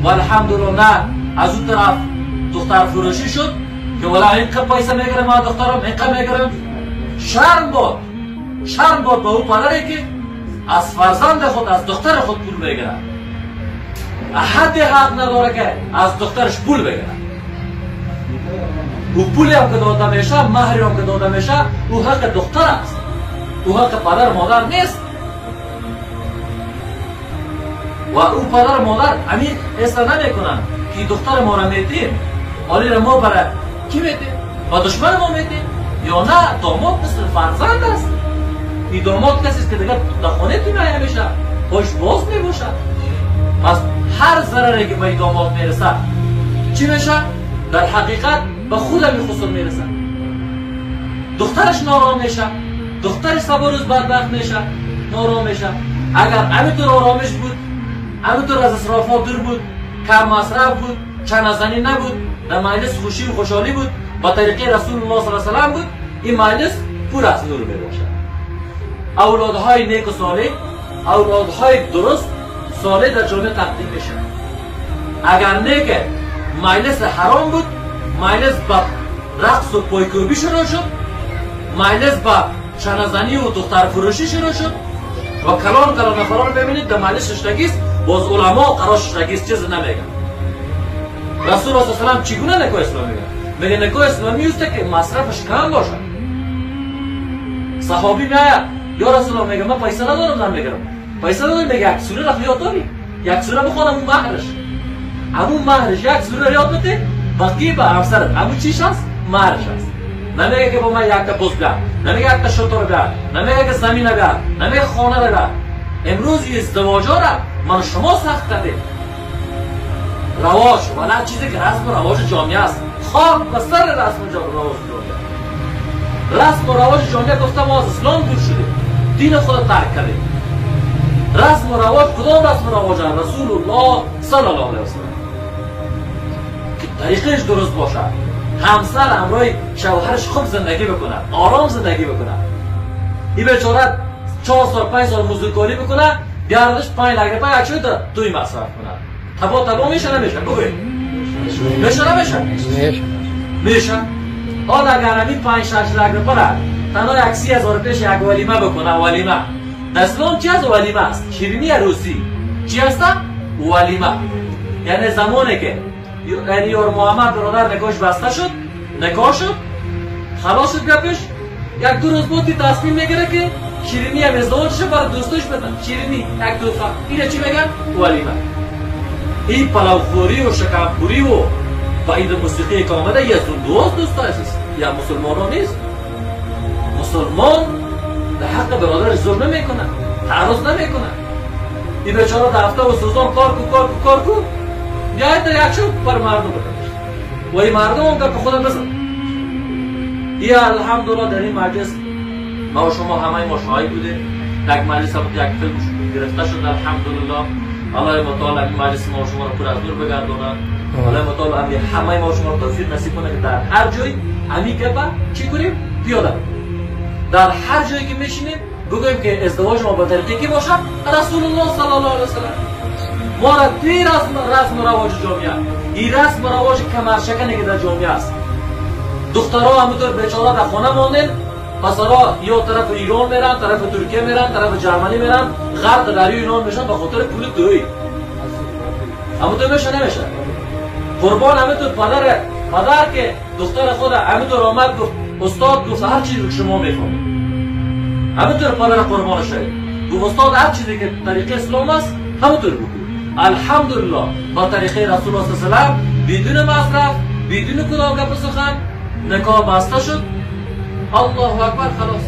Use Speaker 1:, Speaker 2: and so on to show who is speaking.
Speaker 1: و الحمدلله از اون طرف دختر فروشی شد که ولی اینقدر پیسه میگیرم ما دخترم اینقدر میگیرم. شرم بود به اون پدری که از فرزند خود از دختر خود پول بگیره. احد حق نداره که از دخترش پول بگیره. او پولی هم که داده میشه، مهری هم که داده میشه، او حق دختر است، او حق پدر مادر نیست. و او پدر مادر همین حسا نمیکنن که دختر ما را میتیم، حالی را ما برای کی میتیم؟ با دشمن ما میتیم؟ یا نه داماد مثل فرزند است. این داماد کسی است که دیگر در خانه تو نمیشه، پاش باز میباشه. پس هر ضرری که به این داماد میرسه چی میشه؟ در حقیقت به خود همین خسر میرسه. دخترش نارام میشه، دخترش سبا روز بدبخت میشه، نارام میشه. اگر همینطور آرامش بود، همینطور از اسرافات دور بود، کم مصرف بود، چند زنی نبود، در مجلس خوشی و خوشحالی بود، با طریقه رسول الله صلی الله علیه و سلم بود، این مجلس پر از نور میباشد. اولادهای نیک و صالح، اولادهای درست صالح در جامعه تقدیم میشه. اگر نیک مجلس حرام بود، مجلس با رقص و پایکوبی شروع شد، مجلس با چنزنی و دختر فروشی شروع شد و کلان نفران ببینید در مجلس ششتگیست، باز علما قرار ششتگیست چیز نمیگن. رسول الله صلی الله علیه و سلم چگونه نکاح اسلامی میگه؟ میگه نکاح اسلامی است که مصرفش کم باشه. صحابی میاد یا رسول الله میگه من پیسه ندارم زن بگیرم. پیسه ندارم میگه یک سوره را یاد داری؟ یک سوره بخونم اون مهرش. همون مهرش یک سوره یاد بده، باقی به همسرت همون چیش هست؟ مهرش هست. نمیگه که با من یک تا بز بیار، نمیگه یک تا شطور بیار، نمیگه که زمین بیار، نمیگه خانه بیار. امروز این ازدواجا را من شما سخت کردیم. رواج و نه چیزی که رسم و رواج جامعه است. خاک و سر رسم و رواج جامعه. رسم و رواج جامعه گفته ما از اسلام دور شدیم، دین خود ترک کردیم. رسم و رواج کدام رسم و رواج هست؟ رسول الله صلی الله علیه و سلم که طریقش درست باشه. همسر همراه شوهرش خوب زندگی بکنه، آرام زندگی بکنه. این بیچاره 4 سال 5 سال مزدورکاری بکنه، بیاردش 5 لک روپیه یک شده توی مصرف کنه. تبا میشه نمیشه؟ بگوی میشه نمیشه؟ میشه. حالا اگر همین 5-6 لک روپیه تنها 30,000 پیش یک ولیمه بکنه. ولیمه در اسلام چی از ولیمه است؟ شیرینی روسی چی هست؟ ولیمه. یعنی زمانی که یعنی یار محمد برادر نکاحش بسته شد، نکاح شد، خلاص شد گپش، 1-2 روز بعد تصمیم میگیره که شیرینی هم ازدواجش برای دوستش بدن. شیرینی یک توفه. اینه چی میگن؟ ولیمه. این پلاوخوری و شکمخوری و با این موسیقی که آمده یه دوست عزیز، یا مسلمان نیست. مسلمان در حق برادرش ظلم نمیکنه، تعرض نمیکنه. این بیچاره در هفته و سوزان کار کو بیاید در یک شب بر مردم بکنش و این مردم هم که خودم بزن. این الحمدلله در این مجلس ما و شما همه ما شاهد بودیم. یک مجلس هم یک فیلم گرفته شد الحمدلله. الله متعال این مجلس ما و شما را پر از نور بگرداند. الله متعال همه ما و شما را توفیق نصیب کنه که در هر جای همین گپا چی کنیم؟ پیاده کنیم. در هر جایی که میشینیم بگوییم که ازدواج ما با طریقی که باشد رسول الله صلی الله علیه و سلم ما را دیر از رسم و رواج جامعه، این رسم و رواج کمرشکنی که در جامعه است. دخترها همونطور بیچاره در خانه ماندن، پسرها یا طرف ایران میرن، طرف ترکیه میرن، طرف جرمنی میرن، غرق دریای یونان میشن به خاطر پول دویی. همونطور میشه نمیشه؟ قربان همونطور پدر که دختر خود همونطور آمد گفت استاد گفت هر چیزی که شما میفهمید. همونطور پدر قربان شد گفت استاد هر چیزی که طریق اسلام است همونطور بگو. الحمدلله با طریقه رسول الله صلی الله علیه و سلم بدون مصرف، بدون کدام گپ و سخن نکاح بسته شد. الله اکبر. خلاص